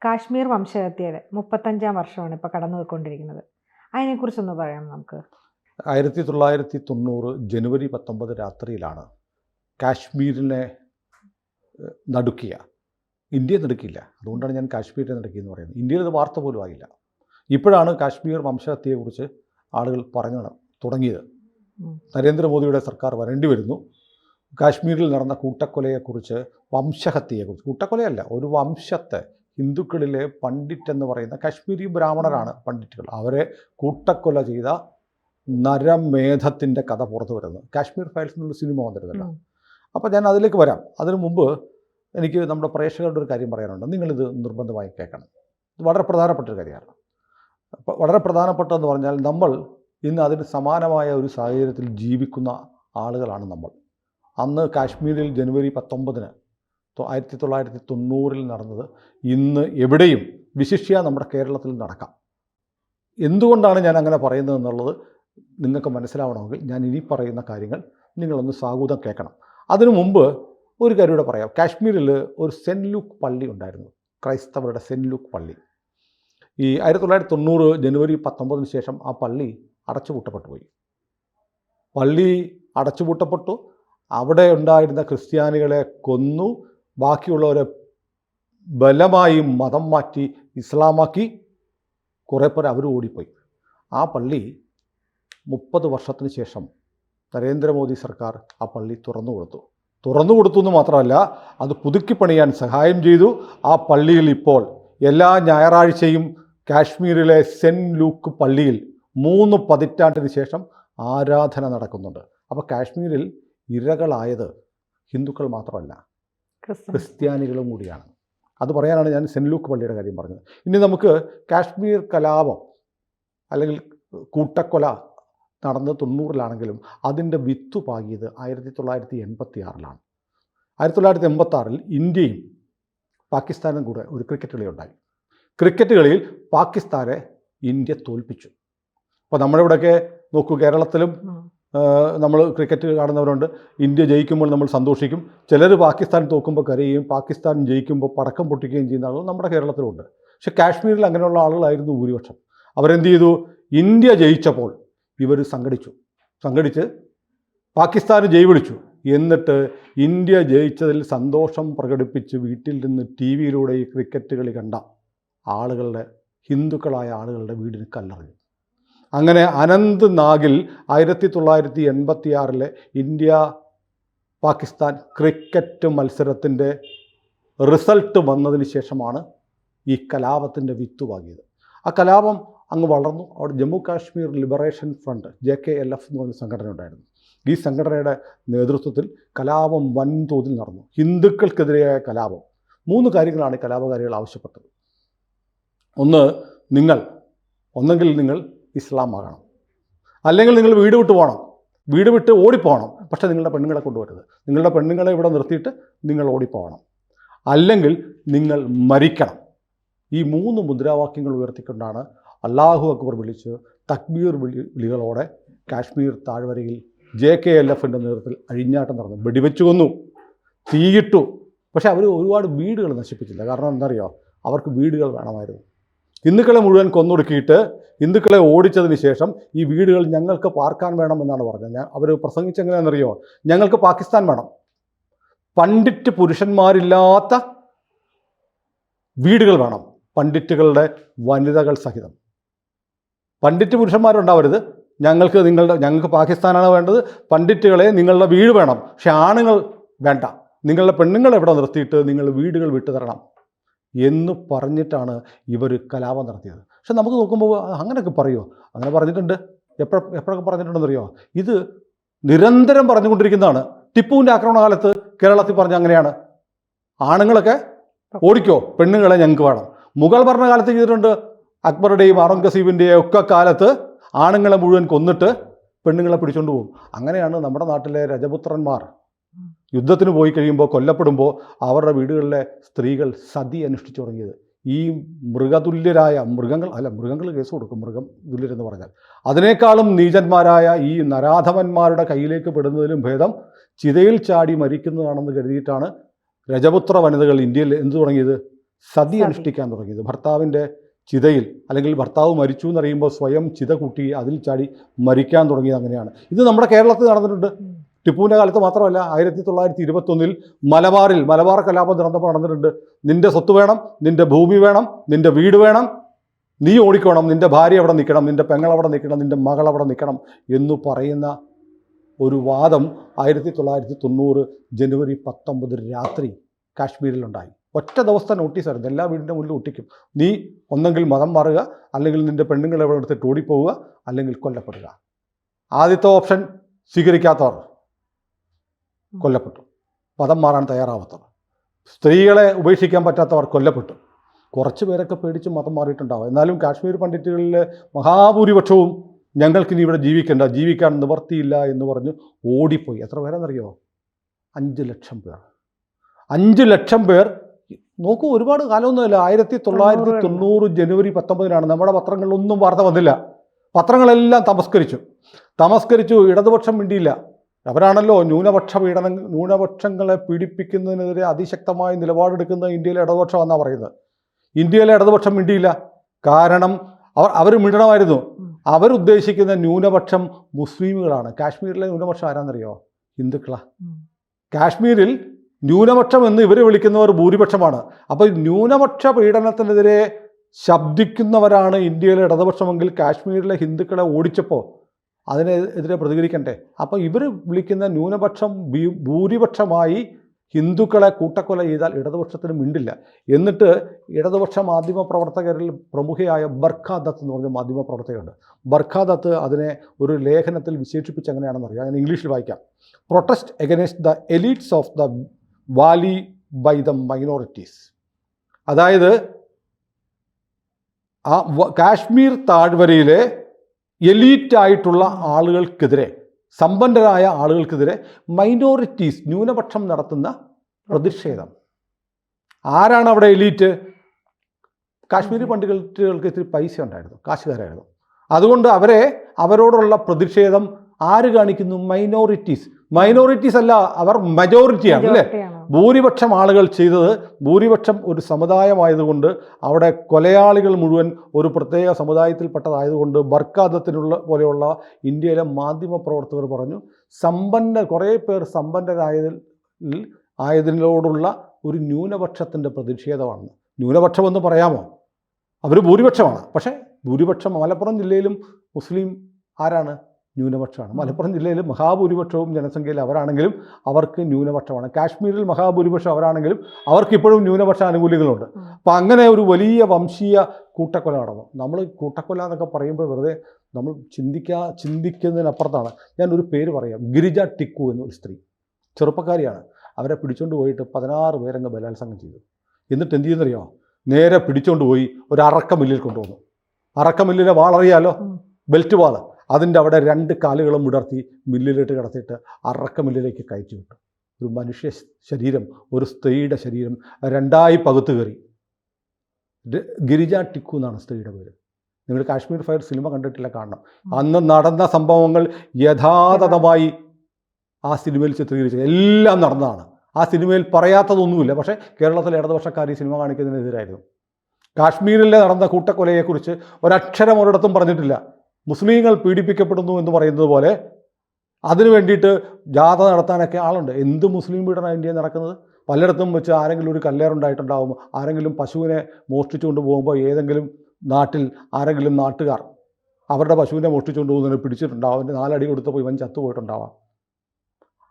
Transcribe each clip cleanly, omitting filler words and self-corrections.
കാശ്മീർ വംശഹത്യയുടെ 35-ാം വർഷമാണ് ഇപ്പോൾ കടന്നുപോയിക്കൊണ്ടിരിക്കുന്നത്. അതിനെക്കുറിച്ചൊന്ന് പറയാം നമുക്ക്. 1990 ജനുവരി 19 രാത്രിയിലാണ് കാശ്മീരിനെ നടുക്കിയ, ഇന്ത്യയെ നടുക്കിയില്ല, അതുകൊണ്ടാണ് ഞാൻ കാശ്മീരിനെ നടുക്കിയെന്ന് പറയുന്നത്. ഇന്ത്യയിൽ ഇത് വാർത്ത പോലും ആയില്ല. ഇപ്പോഴാണ് കാശ്മീർ വംശഹത്യയെക്കുറിച്ച് ആളുകൾ പറഞ്ഞു തുടങ്ങിയത്. നരേന്ദ്രമോദിയുടെ സർക്കാർ വരേണ്ടി വരുന്നു. കാശ്മീരിൽ നടന്ന കൂട്ടക്കൊലയെക്കുറിച്ച്, വംശഹത്യയെക്കുറിച്ച്, കൂട്ടക്കൊലയല്ല, ഒരു വംശത്തെ, ഹിന്ദുക്കളിലെ പണ്ഡിറ്റ് എന്ന് പറയുന്ന കാശ്മീരി ബ്രാഹ്മണരാണ് പണ്ഡിറ്റുകൾ, അവരെ കൂട്ടക്കൊല ചെയ്ത നരമേധത്തിൻ്റെ കഥ പുറത്തു വരുന്നത്. കാശ്മീർ ഫയൽസ് എന്നുള്ള സിനിമ വന്നിരുന്നല്ലോ. അപ്പോൾ ഞാൻ അതിലേക്ക് വരാം. അതിനു മുമ്പ് എനിക്ക് നമ്മുടെ പ്രേക്ഷകരുടെ ഒരു കാര്യം പറയാനുണ്ട്. നിങ്ങളിത് നിർബന്ധമായി കേൾക്കണം. ഇത് വളരെ പ്രധാനപ്പെട്ടൊരു കാര്യമാണ്. വളരെ പ്രധാനപ്പെട്ടതെന്ന് പറഞ്ഞാൽ, നമ്മൾ ഇന്ന് അതിന് സമാനമായ ഒരു സാഹചര്യത്തിൽ ജീവിക്കുന്ന ആളുകളാണ് നമ്മൾ. അന്ന് കാശ്മീരിൽ ജനുവരി 19 1990 നടന്നത് ഇന്ന് എവിടെയും, വിശിഷ്യ നമ്മുടെ കേരളത്തിൽ നടക്കാം. എന്തുകൊണ്ടാണ് ഞാൻ അങ്ങനെ പറയുന്നത് എന്നുള്ളത് നിങ്ങൾക്ക് മനസ്സിലാവണമെങ്കിൽ ഞാൻ ഇനി പറയുന്ന കാര്യങ്ങൾ നിങ്ങളൊന്ന് സാഗൂതം കേൾക്കണം. അതിനു മുമ്പ് ഒരു കാര്യം കൂടെ പറയാം. കാശ്മീരിൽ ഒരു സെൻറ്റ് ലൂക്ക് പള്ളി ഉണ്ടായിരുന്നു, ക്രൈസ്തവരുടെ സെൻറ്റ് ലൂക്ക് പള്ളി. ഈ 1990 ജനുവരി 19 ശേഷം ആ പള്ളി അടച്ചുപൂട്ടപ്പെട്ടു പോയി. പള്ളി അടച്ചുപൂട്ടപ്പെട്ടു. അവിടെ ഉണ്ടായിരുന്ന ക്രിസ്ത്യാനികളെ കൊന്നു. ബാക്കിയുള്ളവരെ ബലമായി മതം മാറ്റി ഇസ്ലാമാക്കി. കുറേ പേർ അവർ ഓടിപ്പോയി. ആ പള്ളി 30 വർഷത്തിന് ശേഷം നരേന്ദ്രമോദി സർക്കാർ ആ പള്ളി തുറന്നു കൊടുത്തു എന്ന് മാത്രമല്ല, അത് പുതുക്കി പണിയാൻ സഹായം ചെയ്തു. ആ പള്ളിയിൽ ഇപ്പോൾ എല്ലാ ഞായറാഴ്ചയും കാശ്മീരിലെ സെൻറ്റ് ലൂക്ക് പള്ളിയിൽ 3 പതിറ്റാണ്ടിന് ശേഷം ആരാധന നടക്കുന്നുണ്ട്. അപ്പോൾ കാശ്മീരിൽ ഇരകളായത് ഹിന്ദുക്കൾ മാത്രമല്ല, ക്രിസ്ത്യാനികളും കൂടിയാണ്. അത് പറയാനാണ് ഞാൻ സെൻറ്റ് ലൂക്ക് പള്ളിയുടെ കാര്യം പറഞ്ഞത്. ഇനി നമുക്ക് കാശ്മീർ കലാപം അല്ലെങ്കിൽ കൂട്ടക്കൊല നടന്നത് 90-ലാണെങ്കിലും അതിൻ്റെ വിത്ത് പാകിയത് 1986-ലാണ്. 1986-ൽ ഇന്ത്യയും പാകിസ്ഥാനും കൂടെ ഒരു ക്രിക്കറ്റ് കളി ഉണ്ടായി. ക്രിക്കറ്റ് കളിയിൽ പാകിസ്ഥാനെ ഇന്ത്യ തോൽപ്പിച്ചു. അപ്പോൾ നമ്മുടെ ഇവിടെയൊക്കെ നോക്കൂ, കേരളത്തിലും നമ്മൾ ക്രിക്കറ്റ് കാണുന്നവരുണ്ട്. ഇന്ത്യ ജയിക്കുമ്പോൾ നമ്മൾ സന്തോഷിക്കും. ചിലർ പാകിസ്ഥാൻ തോക്കുമ്പോൾ കരയുകയും പാകിസ്ഥാൻ ജയിക്കുമ്പോൾ പടക്കം പൊട്ടിക്കുകയും ചെയ്യുന്ന ആളുകൾ നമ്മുടെ കേരളത്തിലുണ്ട്. പക്ഷേ കാശ്മീരിൽ അങ്ങനെയുള്ള ആളുകളായിരുന്നു ഭൂരിപക്ഷം. അവരെന്ത് ചെയ്തു? ഇന്ത്യ ജയിച്ചപ്പോൾ ഇവർ സംഘടിച്ച് പാകിസ്ഥാന് ജയ് വിളിച്ചു. എന്നിട്ട് ഇന്ത്യ ജയിച്ചതിൽ സന്തോഷം പ്രകടിപ്പിച്ച് വീട്ടിൽ നിന്ന് TV-യിലൂടെ ഈ ക്രിക്കറ്റ് കളി കണ്ട ആളുകളുടെ, ഹിന്ദുക്കളായ ആളുകളുടെ വീടിന് കല്ലെറിഞ്ഞു. അങ്ങനെ അനന്ത്നാഗിൽ 1986-ലെ ഇന്ത്യ പാകിസ്ഥാൻ ക്രിക്കറ്റ് മത്സരത്തിൻ്റെ റിസൾട്ട് വന്നതിന് ശേഷമാണ് ഈ കലാപത്തിൻ്റെ വിത്ത് പാകിയത്. ആ കലാപം അങ്ങ് വളർന്നു. അവിടെ Jammu Kashmir liberation front, JKLF എന്ന് പറഞ്ഞ സംഘടന ഉണ്ടായിരുന്നു. ഈ സംഘടനയുടെ നേതൃത്വത്തിൽ കലാപം വൻതോതിൽ നടന്നു. ഹിന്ദുക്കൾക്കെതിരെയായ കലാപം. 3 കാര്യങ്ങളാണ് ഈ കലാപകാരികൾ ആവശ്യപ്പെട്ടത്. ഒന്നെങ്കിൽ നിങ്ങൾ ഇസ്ലാം ആകണം, അല്ലെങ്കിൽ നിങ്ങൾ വീട് വിട്ട് പോകണം, വീട് വിട്ട് ഓടിപ്പോകണം. പക്ഷേ നിങ്ങളുടെ പെണ്ണുങ്ങളെ കൊണ്ടുവരരുത്. നിങ്ങളുടെ പെണ്ണുങ്ങളെ ഇവിടെ നിർത്തിയിട്ട് നിങ്ങൾ ഓടിപ്പോകണം, അല്ലെങ്കിൽ നിങ്ങൾ മരിക്കണം. ഈ 3 മുദ്രാവാക്യങ്ങൾ ഉയർത്തിക്കൊണ്ടാണ് അല്ലാഹു അക്ബർ വിളിച്ച് തക്ബീർ വിളികളോടെ കാശ്മീർ താഴ്വരയിൽ JKLF-ൻ്റെ നേതൃത്വത്തിൽ അഴിഞ്ഞാട്ടം നടന്നു. വെടിവെച്ചു കൊന്നു, തീയിട്ടു. പക്ഷേ അവർ ഒരുപാട് വീടുകൾ നശിപ്പിച്ചില്ല. കാരണം എന്താണെന്നറിയോ? അവർക്ക് വീടുകൾ വേണമായിരുന്നു. ഹിന്ദുക്കളെ മുഴുവൻ കൊന്നൊടുക്കിയിട്ട് ഹിന്ദുക്കളെ ഓടിച്ചതിന് ശേഷം ഈ വീടുകൾ ഞങ്ങൾക്ക് പാർക്കാൻ വേണമെന്നാണ് പറഞ്ഞത്. അവർ പ്രസംഗിച്ചെങ്ങനെയാണെന്നറിയോ? ഞങ്ങൾക്ക് പാകിസ്ഥാൻ വേണം, പണ്ഡിറ്റ് പുരുഷന്മാരില്ലാത്ത വീടുകൾ വേണം, പണ്ഡിറ്റുകളുടെ വനിതകൾ സഹിതം. പണ്ഡിറ്റ് പുരുഷന്മാരുണ്ടാവരുത്, ഞങ്ങൾക്ക് പാകിസ്ഥാനാണ് വേണ്ടത്, പണ്ഡിറ്റുകളെ നിങ്ങളുടെ വീട് വേണം, പക്ഷെ ആണുങ്ങൾ വേണ്ട, നിങ്ങളുടെ പെണ്ണുങ്ങളെ ഇവിടെ നിർത്തിയിട്ട് നിങ്ങൾ വീടുകൾ വിട്ടു തരണം എന്ന് പറഞ്ഞിട്ടാണ് ഇവർ കലാപം നടത്തിയത്. പക്ഷെ നമുക്ക് നോക്കുമ്പോൾ അങ്ങനെയൊക്കെ പറയുമോ? അങ്ങനെ പറഞ്ഞിട്ടുണ്ട്. എപ്പോഴൊക്കെ പറഞ്ഞിട്ടുണ്ടെന്നറിയോ? ഇത് നിരന്തരം പറഞ്ഞുകൊണ്ടിരിക്കുന്നതാണ്. ടിപ്പുവിൻ്റെ ആക്രമണകാലത്ത് കേരളത്തിൽ പറഞ്ഞ അങ്ങനെയാണ്, ആണുങ്ങളൊക്കെ ഓടിക്കോ, പെണ്ണുങ്ങളെ ഞങ്ങൾക്ക് വേണം. മുഗൾ ഭരണകാലത്ത് ചെയ്തിട്ടുണ്ട്. അക്ബറുടെയും ഔറംഗസീബിൻ്റെയും ഒക്കെ കാലത്ത് ആണുങ്ങളെ മുഴുവൻ കൊന്നിട്ട് പെണ്ണുങ്ങളെ പിടിച്ചുകൊണ്ട് പോകും. അങ്ങനെയാണ് നമ്മുടെ നാട്ടിലെ രജപുത്രന്മാർ യുദ്ധത്തിന് പോയി കഴിയുമ്പോൾ, കൊല്ലപ്പെടുമ്പോൾ അവരുടെ വീടുകളിലെ സ്ത്രീകൾ സതി അനുഷ്ഠിച്ചു തുടങ്ങിയത്. ഈ മൃഗതുല്യരായ മൃഗങ്ങൾ കേസ് കൊടുക്കും, മൃഗം തുല്യരെന്ന് പറഞ്ഞാൽ. അതിനേക്കാളും നീചന്മാരായ ഈ നരാധമന്മാരുടെ കയ്യിലേക്ക് പെടുന്നതിലും ഭേദം ചിതയിൽ ചാടി മരിക്കുന്നതാണെന്ന് കരുതിയിട്ടാണ് രജപുത്ര വനിതകൾ ഇന്ത്യയിൽ എന്തു തുടങ്ങിയത്? സതി അനുഷ്ഠിക്കാൻ തുടങ്ങിയത്. ഭർത്താവിൻ്റെ ചിതയിൽ, അല്ലെങ്കിൽ ഭർത്താവ് മരിച്ചു എന്നറിയുമ്പോൾ സ്വയം ചിത കൂട്ടി അതിൽ ചാടി മരിക്കാൻ തുടങ്ങിയത് അങ്ങനെയാണ്. ഇത് നമ്മുടെ കേരളത്തിൽ നടന്നിട്ടുണ്ട്. ടിപ്പുവിൻ്റെ കാലത്ത് മാത്രമല്ല, 1921 മലബാർ കലാപം നടന്നിട്ടുണ്ട്. നിന്റെ സ്വത്ത് വേണം, നിന്റെ ഭൂമി വേണം, നിന്റെ വീട് വേണം, നീ ഓടിക്കണം, നിന്റെ ഭാര്യ അവിടെ നിൽക്കണം, നിന്റെ പെങ്ങൾ അവിടെ നിൽക്കണം, നിന്റെ മകൾ അവിടെ നിൽക്കണം എന്ന് പറയുന്ന ഒരു വാദം 1990 ജനുവരി 19 രാത്രി കാശ്മീരിലുണ്ടായി. ഒറ്റ ദിവസത്തെ നോട്ടീസായിരുന്നു, എല്ലാ വീടിൻ്റെ മുന്നിൽ ഒട്ടിക്കും. നീ ഒന്നെങ്കിൽ മതം മാറുക, അല്ലെങ്കിൽ നിന്റെ പെണ്ണുങ്ങളെ എവിടെ എടുത്തിട്ട് ഓടിപ്പോവുക, അല്ലെങ്കിൽ കൊല്ലപ്പെടുക. ആദ്യത്തെ ഓപ്ഷൻ സ്വീകരിക്കാത്തവർ കൊല്ലപ്പെട്ടു, മതം മാറാൻ തയ്യാറാവാത്തവർ. സ്ത്രീകളെ ഉപേക്ഷിക്കാൻ പറ്റാത്തവർ കൊല്ലപ്പെട്ടു. കുറച്ച് പേരൊക്കെ പേടിച്ച് മതം മാറിയിട്ടുണ്ടാവും. എന്നാലും കാശ്മീർ പണ്ഡിറ്റുകളിലെ മഹാഭൂരിപക്ഷവും ഞങ്ങൾക്കിനി ഇവിടെ ജീവിക്കാൻ നിവർത്തിയില്ല എന്ന് പറഞ്ഞ് ഓടിപ്പോയി. എത്ര പേരെന്നറിയോ? 5 ലക്ഷം പേർ. 5 ലക്ഷം പേർ. നോക്കൂ, ഒരുപാട് കാലമൊന്നുമില്ല. 1990 ജനുവരി 19 നമ്മുടെ പത്രങ്ങളിലൊന്നും വാർത്ത വന്നില്ല. പത്രങ്ങളെല്ലാം തമസ്കരിച്ചു. ഇടതുപക്ഷം മിണ്ടിയില്ല. അവരാണല്ലോ ന്യൂനപക്ഷങ്ങളെ പീഡിപ്പിക്കുന്നതിനെതിരെ അതിശക്തമായ നിലപാടെടുക്കുന്ന ഇന്ത്യയിലെ ഇടതുപക്ഷം എന്നാണ് പറയുന്നത്. ഇന്ത്യയിലെ ഇടതുപക്ഷം മിണ്ടിയില്ല. കാരണം അവർ മിണ്ടണമായിരുന്നു. അവരുദ്ദേശിക്കുന്ന ന്യൂനപക്ഷം മുസ്ലിമുകളാണ്. കാശ്മീരിലെ ന്യൂനപക്ഷം ആരാന്നറിയോ? ഹിന്ദുക്കളാണ്. കാശ്മീരിൽ ന്യൂനപക്ഷം എന്ന് ഇവർ വിളിക്കുന്നവർ ഭൂരിപക്ഷമാണ്. അപ്പോൾ ന്യൂനപക്ഷ പീഡനത്തിനെതിരെ ശബ്ദിക്കുന്നവരാണ് ഇന്ത്യയിലെ ഇടതുപക്ഷമെങ്കിൽ കാശ്മീരിലെ ഹിന്ദുക്കളെ ഓടിച്ചപ്പോൾ അതിനെതിരെ പ്രതികരിക്കണ്ടേ? അപ്പോൾ ഇവർ വിളിക്കുന്ന ന്യൂനപക്ഷം ഭൂരിപക്ഷമായി ഹിന്ദുക്കളെ കൂട്ടക്കൊല ചെയ്താൽ ഇടതുപക്ഷത്തിന് മിണ്ടില്ല. എന്നിട്ട് ഇടതുപക്ഷ മാധ്യമ പ്രവർത്തകരിൽ പ്രമുഖയായ ബർഖ ദത്ത് എന്ന് പറഞ്ഞ മാധ്യമ പ്രവർത്തകരുണ്ട്. ബർഖ ദത്ത് അതിനെ ഒരു ലേഖനത്തിൽ വിശേഷിപ്പിച്ച് എങ്ങനെയാണെന്ന് അറിയാം. ഞാൻ ഇംഗ്ലീഷിൽ വായിക്കാം. Protest against the elites of the valley by the minorities. അതായത് ആ കാശ്മീർ താഴ്വരയിലെ എലീറ്റായിട്ടുള്ള ആളുകൾക്കെതിരെ, സമ്പന്നരായ ആളുകൾക്കെതിരെ മൈനോറിറ്റീസ്, ന്യൂനപക്ഷം നടത്തുന്ന പ്രതിഷേധം. ആരാണ് അവിടെ എലീറ്റ്? കാശ്മീരി പണ്ഡിറ്റുകൾക്ക് ഇത്തിരി പൈസ ഉണ്ടായിരുന്നു, കാശുകാരായിരുന്നു. അതുകൊണ്ട് അവരോടുള്ള പ്രതിഷേധം ആര് കാണിക്കുന്നു? മൈനോറിറ്റീസ് അല്ല, അവർ മജോറിറ്റിയാണ് അല്ലേ? ഭൂരിപക്ഷം ആളുകൾ ചെയ്തത്, ഭൂരിപക്ഷം ഒരു സമുദായമായതുകൊണ്ട്, അവിടെ കൊലയാളികൾ മുഴുവൻ ഒരു പ്രത്യേക സമുദായത്തിൽപ്പെട്ടതായതുകൊണ്ട് ബർക്കാദത്തിനുള്ള പോലെയുള്ള ഇന്ത്യയിലെ മാധ്യമ പ്രവർത്തകർ പറഞ്ഞു, കുറേ പേർ സമ്പന്നരായതിനോടുള്ള ഒരു ന്യൂനപക്ഷത്തിൻ്റെ പ്രതിഷേധമാണ്. ന്യൂനപക്ഷമെന്ന് പറയാമോ? അവർ ഭൂരിപക്ഷമാണ്. പക്ഷേ ഭൂരിപക്ഷം മലപ്പുറം ജില്ലയിലും മുസ്ലിം ആരാണ്? ന്യൂനപക്ഷമാണ്. മലപ്പുറം ജില്ലയിൽ മഹാഭൂരിപക്ഷവും ജനസംഖ്യയിൽ അവരാണെങ്കിലും അവർക്ക് ന്യൂനപക്ഷമാണ്. കാശ്മീരിൽ മഹാഭൂരിപക്ഷം അവരാണെങ്കിലും അവർക്ക് ഇപ്പോഴും ന്യൂനപക്ഷ ആനുകൂല്യങ്ങളുണ്ട്. അപ്പം അങ്ങനെ ഒരു വലിയ വംശീയ കൂട്ടക്കൊല നടന്നു. നമ്മൾ കൂട്ടക്കൊല എന്നൊക്കെ പറയുമ്പോൾ വെറുതെ നമ്മൾ ചിന്തിക്കുന്നതിനപ്പുറത്താണ്. ഞാനൊരു പേര് പറയാം. ഗിരിജ ടിക്കു എന്നൊരു സ്ത്രീ, ചെറുപ്പക്കാരിയാണ്. അവരെ പിടിച്ചുകൊണ്ട് പോയിട്ട് 16 പേരങ്ങ് ബലാത്സംഗം ചെയ്തു. എന്നിട്ട് എന്ത് ചെയ്യുന്നറിയോ? നേരെ പിടിച്ചുകൊണ്ട് പോയി ഒരു അറക്കമില്ലിൽ കൊണ്ടുവന്നു. അറക്കമില്ലിലെ വാളറിയാലോ, ബെൽറ്റ് വാള്. അതിൻ്റെ അവിടെ 2 കാലുകളും വിടർത്തി മില്ലിലിട്ട് കിടത്തിയിട്ട് അറക്കമില്ലിലേക്ക് കയറ്റി വിട്ടു. ഒരു മനുഷ്യ ശരീരം, ഒരു സ്ത്രീയുടെ ശരീരം 2ആയി പകുത്തു കയറി. ഗിരിജ ടിക്കു എന്നാണ് സ്ത്രീയുടെ പേര്. നിങ്ങൾ കാശ്മീർ ഫയർ സിനിമ കണ്ടിട്ടില്ല, കാണണം. അന്ന് നടന്ന സംഭവങ്ങൾ യഥാതഥമായി ആ സിനിമയിൽ ചിത്രീകരിച്ചത് എല്ലാം നടന്നതാണ്. ആ സിനിമയിൽ പറയാത്തതൊന്നുമില്ല. പക്ഷേ കേരളത്തിലെ ഇടതുപക്ഷക്കാർ ഈ സിനിമ കാണിക്കുന്നതിനെതിരായിരുന്നു. കാശ്മീരിലെ നടന്ന കൂട്ടക്കൊലയെക്കുറിച്ച് ഒരക്ഷരം ഒരിടത്തും പറഞ്ഞിട്ടില്ല. മുസ്ലിങ്ങൾ പീഡിപ്പിക്കപ്പെടുന്നു എന്ന് പറയുന്നത് പോലെ അതിനു വേണ്ടിയിട്ട് ജാഥ നടത്താനൊക്കെ ആളുണ്ട്. എന്ത് മുസ്ലിം പീഡനമാണ് ഇന്ത്യയിൽ നടക്കുന്നത്? പലയിടത്തും വെച്ച് ആരെങ്കിലും ഒരു കല്ലേറുണ്ടായിട്ടുണ്ടാവും. ആരെങ്കിലും പശുവിനെ മോഷ്ടിച്ചുകൊണ്ട് പോകുമ്പോൾ ഏതെങ്കിലും നാട്ടിൽ ആരെങ്കിലും നാട്ടുകാർ അവരുടെ പശുവിനെ മോഷ്ടിച്ചുകൊണ്ട് പോകുന്നതിനെ പിടിച്ചിട്ടുണ്ടാവും. അവൻ്റെ 4 അടി കൊടുത്തപ്പോൾ ഇവൻ ചത്തുപോയിട്ടുണ്ടാവാം.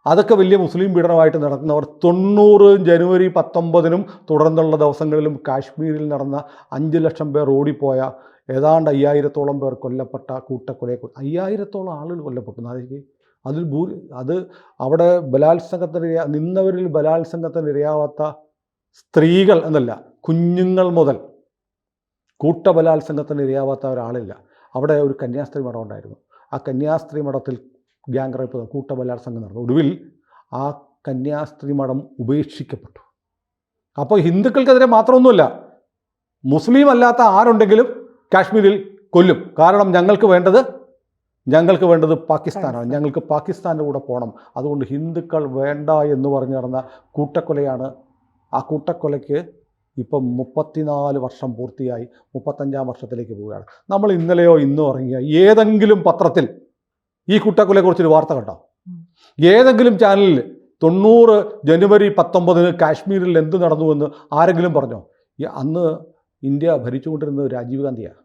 അതൊക്കെ വലിയ മുസ്ലിം പീഡനമായിട്ട് നടക്കുന്നവർ 90 ജനുവരി 19 തുടർന്നുള്ള ദിവസങ്ങളിലും കാശ്മീരിൽ നടന്ന 5 ലക്ഷം പേർ ഓടിപ്പോയ ഏതാണ്ട് 5000-ഓളം പേർ കൊല്ലപ്പെട്ട കൂട്ടക്കൊലയെ 5000-ഓളം ആളുകൾ കൊല്ലപ്പെട്ടു. അത് അവിടെ നിന്നവരിൽ ബലാത്സംഗത്തിന് ഇരയാവാത്ത സ്ത്രീകൾ എന്നല്ല, കുഞ്ഞുങ്ങൾ മുതൽ കൂട്ടബലാത്സംഗത്തിന് ഇരയാവാത്ത ഒരാളില്ല. അവിടെ ഒരു കന്യാസ്ത്രീ മഠം ഉണ്ടായിരുന്നു. ആ കന്യാസ്ത്രീ മഠത്തിൽ ഗ്യാങ് റേപ്പ്, കൂട്ടബലാത്സംഗം നടന്നു. ഒടുവിൽ ആ കന്യാസ്ത്രീ മഠം ഉപേക്ഷിക്കപ്പെട്ടു. അപ്പോൾ ഹിന്ദുക്കൾക്കെതിരെ മാത്രമൊന്നുമില്ല, മുസ്ലിം അല്ലാത്ത ആരുണ്ടെങ്കിലും കാശ്മീരിൽ കൊല്ലും. കാരണം ഞങ്ങൾക്ക് വേണ്ടത് പാകിസ്ഥാനാണ്. ഞങ്ങൾക്ക് പാകിസ്ഥാൻ്റെ കൂടെ പോകണം. അതുകൊണ്ട് ഹിന്ദുക്കൾ വേണ്ട എന്ന് പറഞ്ഞു നടന്ന കൂട്ടക്കൊലയാണ്. ആ കൂട്ടക്കൊലയ്ക്ക് ഇപ്പം 34 വർഷം പൂർത്തിയായി 35-ാം വർഷത്തിലേക്ക് പോവുകയാണ്. നമ്മൾ ഇന്നലെയോ ഇന്നോ ഇറങ്ങിയ ഏതെങ്കിലും പത്രത്തിൽ ഈ കൂട്ടക്കൊലയെക്കുറിച്ചൊരു വാർത്ത കണ്ടോ? ഏതെങ്കിലും ചാനലിൽ 90 ജനുവരി 19 കാശ്മീരിൽ എന്ത് നടന്നുവെന്ന് ആരെങ്കിലും പറഞ്ഞോ? അന്ന് ഇന്ത്യ ഭരിച്ചുകൊണ്ടിരുന്നത് രാജീവ് ഗാന്ധിയാണ്.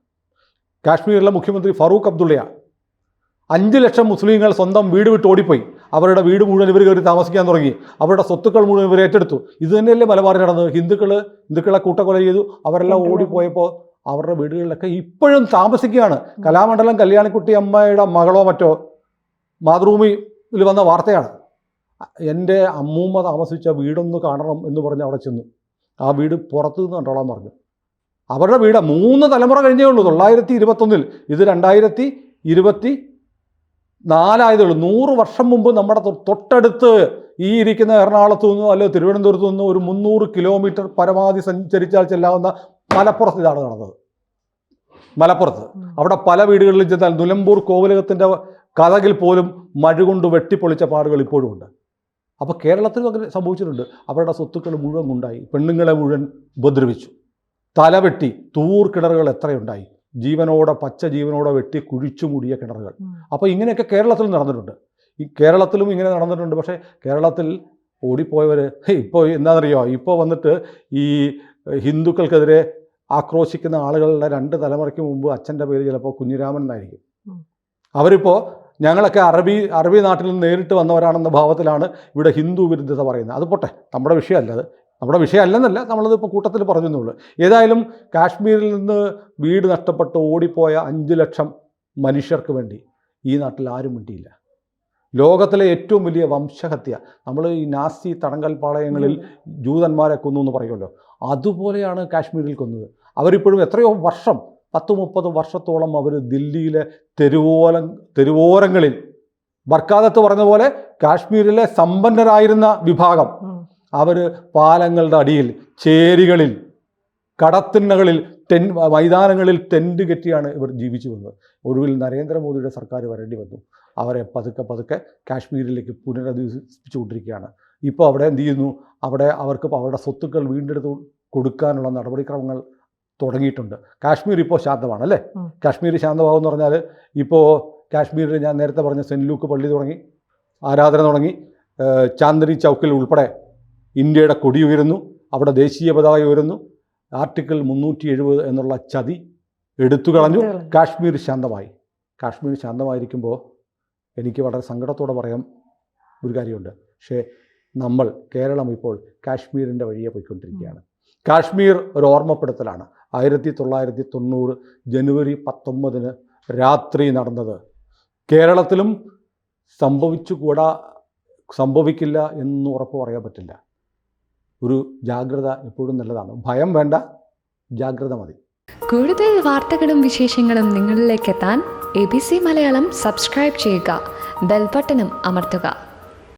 കാശ്മീരിലെ മുഖ്യമന്ത്രി ഫറൂഖ് അബ്ദുള്ളയാണ്. 5 ലക്ഷം മുസ്ലിങ്ങൾ സ്വന്തം വീട് വിട്ട് ഓടിപ്പോയി. അവരുടെ വീട് മുഴുവൻ ഇവർ കയറി താമസിക്കാൻ തുടങ്ങി. അവരുടെ സ്വത്തുക്കൾ മുഴുവൻ ഇവർ ഏറ്റെടുത്തു. ഇത് തന്നെയല്ലേ മലബാറിൽ നടന്നത്? ഹിന്ദുക്കളെ കൂട്ടക്കൊല ചെയ്തു. അവരെല്ലാം ഓടിപ്പോയപ്പോൾ അവരുടെ വീടുകളിലൊക്കെ ഇപ്പോഴും താമസിക്കുകയാണ്. കലാമണ്ഡലം കല്യാണിക്കുട്ടി അമ്മയുടെ മകളോ മറ്റോ മാതൃഭൂമിയിൽ വന്ന വാർത്തയാണ്. എൻ്റെ അമ്മൂമ്മ താമസിച്ച വീടൊന്ന് കാണണം എന്ന് പറഞ്ഞ് അവിടെ ചെന്നു. ആ വീട് പുറത്തു നിന്ന് കണ്ടോളാൻ പറഞ്ഞു. അവരുടെ വീട് 3 തലമുറ കഴിഞ്ഞേ ഉള്ളൂ. 921. ഇത് 2024 ആയതേ ഉള്ളൂ. 100 വർഷം മുമ്പ് നമ്മുടെ തൊട്ടടുത്ത് ഈ ഇരിക്കുന്ന എറണാകുളത്തു നിന്നോ അല്ലെങ്കിൽ തിരുവനന്തപുരത്തു നിന്നോ ഒരു 300 കിലോമീറ്റർ പരമാവധി സഞ്ചരിച്ചാൽ ചെല്ലാവുന്ന മലപ്പുറത്ത് ഇതാണ് നടന്നത്. മലപ്പുറത്ത് അവിടെ പല വീടുകളിലും ചെന്നാൽ നിലമ്പൂർ കോവിലകത്തിൻ്റെ കഥകിൽ പോലും മഴ കൊണ്ട് വെട്ടിപ്പൊളിച്ച പാടുകൾ ഇപ്പോഴും ഉണ്ട്. അപ്പോൾ കേരളത്തിലും അങ്ങനെ സംഭവിച്ചിട്ടുണ്ട്. അവരുടെ സ്വത്തുക്കൾ മുഴുവൻ ഉണ്ടായി. പെണ്ണുങ്ങളെ മുഴുവൻ ഉപദ്രവിച്ചു. തലവെട്ടി തൂർക്കിണറുകൾ എത്രയുണ്ടായി. പച്ച ജീവനോടെ വെട്ടി കുഴിച്ചു മൂടിയ കിണറുകൾ. അപ്പോൾ ഇങ്ങനെയൊക്കെ കേരളത്തിൽ നടന്നിട്ടുണ്ട്. ഈ കേരളത്തിലും ഇങ്ങനെ നടന്നിട്ടുണ്ട്. പക്ഷേ കേരളത്തിൽ ഓടിപ്പോയവർ ഇപ്പോൾ എന്താണെന്നറിയോ? ഇപ്പോൾ വന്നിട്ട് ഈ ഹിന്ദുക്കൾക്കെതിരെ ആക്രോശിക്കുന്ന ആളുകളുടെ 2 തലമുറയ്ക്ക് മുമ്പ് അച്ഛൻ്റെ പേര് ചിലപ്പോൾ കുഞ്ഞിരാമൻ എന്നായിരിക്കും. അവരിപ്പോൾ ഞങ്ങളൊക്കെ അറബി നാട്ടിൽ നിന്ന് നേരിട്ട് വന്നവരാണെന്ന ഭാവത്തിലാണ് ഇവിടെ ഹിന്ദു വിരുദ്ധത പറയുന്നത്. അത് പോട്ടെ, നമ്മുടെ വിഷയമല്ല. അത് നമ്മുടെ വിഷയമല്ലെന്നല്ല, നമ്മളത് ഇപ്പോൾ കൂട്ടത്തിൽ പറഞ്ഞെന്നുള്ളൂ. ഏതായാലും കാശ്മീരിൽ നിന്ന് വീട് നഷ്ടപ്പെട്ട് ഓടിപ്പോയ 5 ലക്ഷം മനുഷ്യർക്ക് വേണ്ടി ഈ നാട്ടിൽ ആരും മിണ്ടിയില്ല. ലോകത്തിലെ ഏറ്റവും വലിയ വംശഹത്യ, നമ്മൾ ഈ നാസി തടങ്കൽ പാളയങ്ങളിൽ ജൂതന്മാരെ കൊന്നു എന്ന് പറയുമല്ലോ, അതുപോലെയാണ് കാശ്മീരിൽ കൊന്നത്. അവരിപ്പോഴും എത്രയോ വർഷം, 10-30 വർഷത്തോളം അവർ ദില്ലിയിലെ തെരുവോരങ്ങളിൽ, ബർക്കാദത്ത് പറഞ്ഞ പോലെ കാശ്മീരിലെ സമ്പന്നരായിരുന്ന വിഭാഗം അവർ പാലങ്ങളുടെ അടിയിൽ, ചേരികളിൽ, കടത്തിണ്ണകളിൽ, മൈതാനങ്ങളിൽ ടെൻറ്റ് കെട്ടിയാണ് ഇവർ ജീവിച്ചു വന്നത്. ഒടുവിൽ നരേന്ദ്രമോദിയുടെ സർക്കാർ വരേണ്ടി വന്നു. അവരെ പതുക്കെ കാശ്മീരിലേക്ക് പുനരധിവസിപ്പിച്ചുകൊണ്ടിരിക്കുകയാണ്. ഇപ്പോൾ അവിടെ എന്ത് ചെയ്യുന്നു? അവിടെ അവർക്ക് അവരുടെ സ്വത്തുക്കൾ വീണ്ടെടുത്ത് കൊടുക്കാനുള്ള നടപടിക്രമങ്ങൾ തുടങ്ങിയിട്ടുണ്ട്. കാശ്മീർ ഇപ്പോൾ ശാന്തമാണ് അല്ലേ? കാശ്മീർ ശാന്തമാകുമെന്ന് പറഞ്ഞാൽ ഇപ്പോൾ കാശ്മീരിൽ ഞാൻ നേരത്തെ പറഞ്ഞ സെൻറ്റ് ലൂക്ക് പള്ളി തുടങ്ങി, ആരാധന തുടങ്ങി. ചാന്ദിനി ചൗക്കിൽ ഉൾപ്പെടെ ഇന്ത്യയുടെ കൊടി ഉയരുന്നു. അവിടെ ദേശീയ പതാക ഉയരുന്നു. ആർട്ടിക്കിൾ 370 എന്നുള്ള ചതി എടുത്തു കളഞ്ഞു. കാശ്മീർ ശാന്തമായി. കാശ്മീർ ശാന്തമായിരിക്കുമ്പോൾ എനിക്ക് വളരെ സങ്കടത്തോടെ പറയാം ഒരു കാര്യമുണ്ട്. പക്ഷേ കേരളം ഇപ്പോൾ കാശ്മീരിൻ്റെ വഴിയെ പോയിക്കൊണ്ടിരിക്കുകയാണ്. കാശ്മീർ ഒരു ഓർമ്മപ്പെടുത്തലാണ്. 1990 ജനുവരി 19 രാത്രി നടന്നത് കേരളത്തിലും സംഭവിക്കില്ല എന്ന് ഉറപ്പ് പറയാൻ പറ്റില്ല. ഒരു ജാഗ്രത എപ്പോഴും നല്ലതാണ്. ഭയം വേണ്ട, ജാഗ്രത മതി. കൂടുതൽ വാർത്തകളും വിശേഷങ്ങളും നിങ്ങളിലേക്ക് എത്താൻ ABC മലയാളം സബ്സ്ക്രൈബ് ചെയ്യുക, ബെൽ ബട്ടണും അമർത്തുക.